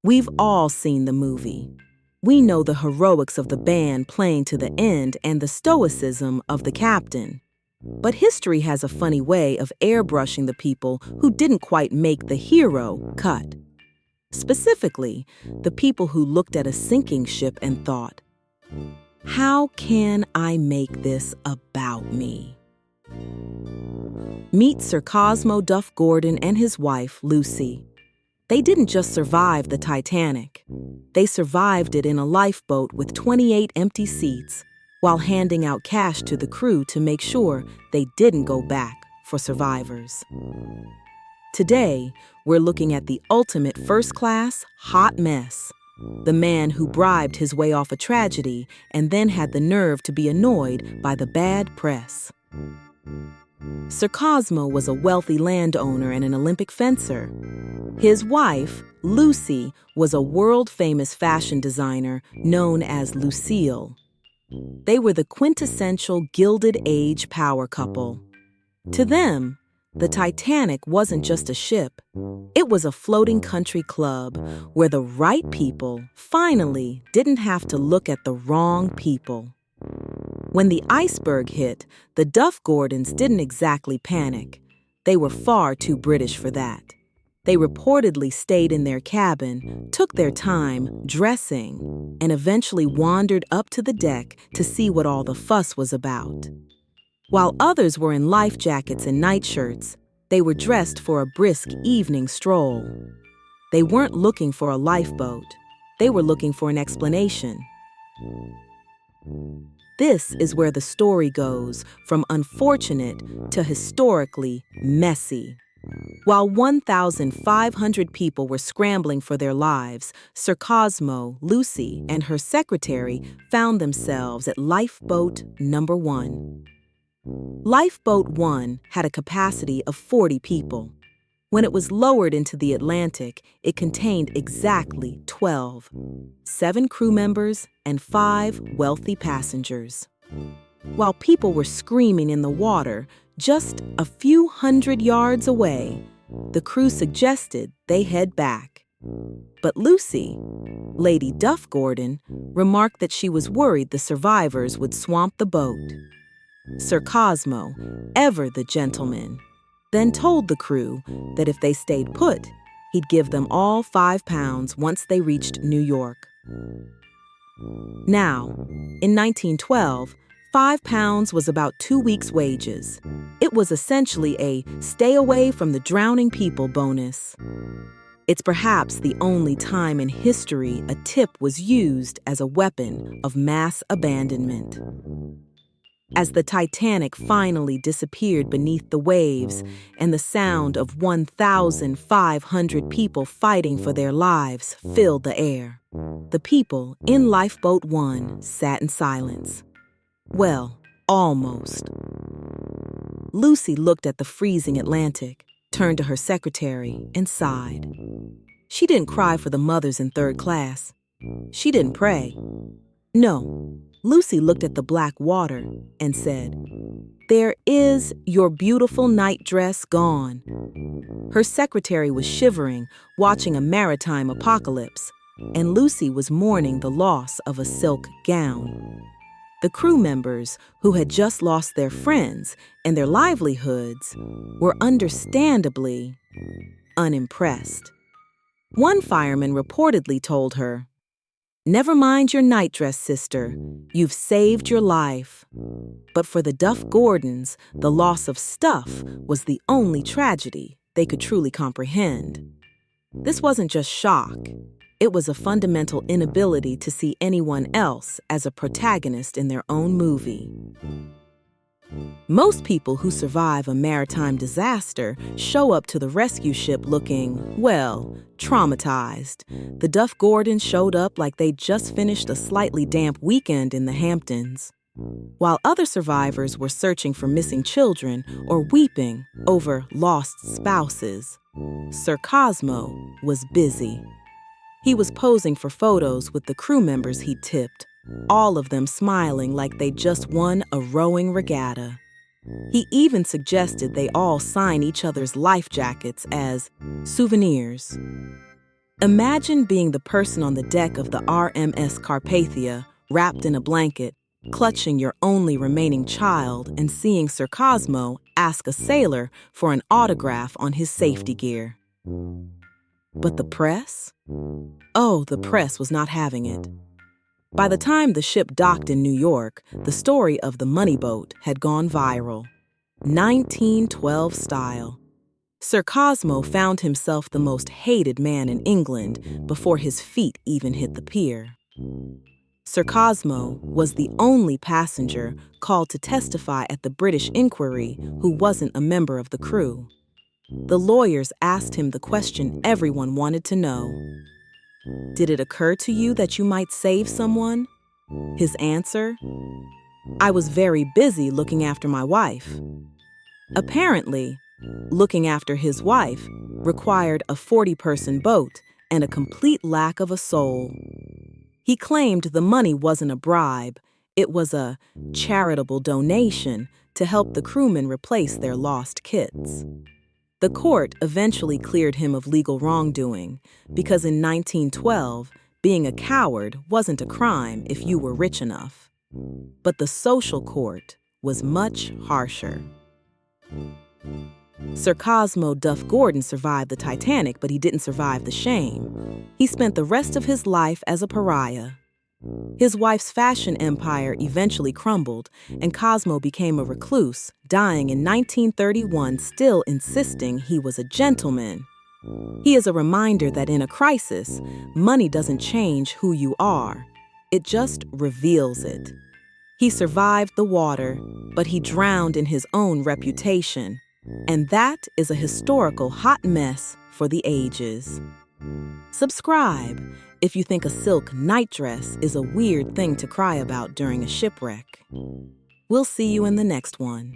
We've all seen the movie. We know the heroics of the band playing to the end and the stoicism of the captain. But history has a funny way of airbrushing the people who didn't quite make the hero cut. Specifically, the people who looked at a sinking ship and thought, "How can I make this about me?" Meet Sir Cosmo Duff-Gordon and his wife, Lucy. They didn't just survive the Titanic. They survived it in a lifeboat with 28 empty seats, while handing out cash to the crew to make sure they didn't go back for survivors. Today, we're looking at the ultimate first-class hot mess. The man who bribed his way off a tragedy and then had the nerve to be annoyed by the bad press. Sir Cosmo was a wealthy landowner and an Olympic fencer. His wife, Lucy, was a world-famous fashion designer known as Lucille. They were the quintessential Gilded Age power couple. To them, the Titanic wasn't just a ship. It was a floating country club where the right people finally didn't have to look at the wrong people. When the iceberg hit, the Duff-Gordons didn't exactly panic. They were far too British for that. They reportedly stayed in their cabin, took their time dressing, and eventually wandered up to the deck to see what all the fuss was about. While others were in life jackets and nightshirts, they were dressed for a brisk evening stroll. They weren't looking for a lifeboat. They were looking for an explanation. This is where the story goes from unfortunate to historically messy. While 1,500 people were scrambling for their lives, Sir Cosmo, Lucy, and her secretary found themselves at Lifeboat number 1. Lifeboat 1 had a capacity of 40 people. When it was lowered into the Atlantic, it contained exactly 12, 7 crew members and 5 wealthy passengers. While people were screaming in the water, just a few hundred yards away, the crew suggested they head back. But Lucy, Lady Duff-Gordon, remarked that she was worried the survivors would swamp the boat. Sir Cosmo, ever the gentleman, then told the crew that if they stayed put, he'd give them all £5 once they reached New York. Now, in 1912, £5 was about 2 weeks' wages. It was essentially a stay away from the drowning people bonus. It's perhaps the only time in history a tip was used as a weapon of mass abandonment. As the Titanic finally disappeared beneath the waves and the sound of 1,500 people fighting for their lives filled the air, the people in Lifeboat 1 sat in silence. Well, almost. Lucy looked at the freezing Atlantic, turned to her secretary, and sighed. She didn't cry for the mothers in third class. She didn't pray. No. Lucy looked at the black water and said, "There is your beautiful night dress gone." Her secretary was shivering, watching a maritime apocalypse, and Lucy was mourning the loss of a silk gown. The crew members, who had just lost their friends and their livelihoods, were understandably unimpressed. One fireman reportedly told her, "Never mind your nightdress, sister. You've saved your life." But for the Duff-Gordons, the loss of stuff was the only tragedy they could truly comprehend. This wasn't just shock. It was a fundamental inability to see anyone else as a protagonist in their own movie. Most people who survive a maritime disaster show up to the rescue ship looking, well, traumatized. The Duff-Gordons showed up like they'd just finished a slightly damp weekend in the Hamptons. While other survivors were searching for missing children or weeping over lost spouses, Sir Cosmo was busy. He was posing for photos with the crew members he'd tipped, all of them smiling like they'd just won a rowing regatta. He even suggested they all sign each other's life jackets as souvenirs. Imagine being the person on the deck of the RMS Carpathia, wrapped in a blanket, clutching your only remaining child and seeing Sir Cosmo ask a sailor for an autograph on his safety gear. But the press? Oh, the press was not having it. By the time the ship docked in New York, the story of the money boat had gone viral. 1912 style. Sir Cosmo found himself the most hated man in England before his feet even hit the pier. Sir Cosmo was the only passenger called to testify at the British inquiry who wasn't a member of the crew. The lawyers asked him the question everyone wanted to know. Did it occur to you that you might save someone? His answer? I was very busy looking after my wife. Apparently, looking after his wife required a 40-person boat and a complete lack of a soul. He claimed the money wasn't a bribe, it was a charitable donation to help the crewmen replace their lost kits. The court eventually cleared him of legal wrongdoing because in 1912, being a coward wasn't a crime if you were rich enough. But the social court was much harsher. Sir Cosmo Duff-Gordon survived the Titanic, but he didn't survive the shame. He spent the rest of his life as a pariah. His wife's fashion empire eventually crumbled, and Cosmo became a recluse, dying in 1931, still insisting he was a gentleman. He is a reminder that in a crisis, money doesn't change who you are. It just reveals it. He survived the water, but he drowned in his own reputation. And that is a historical hot mess for the ages. Subscribe if you think a silk nightdress is a weird thing to cry about during a shipwreck. We'll see you in the next one.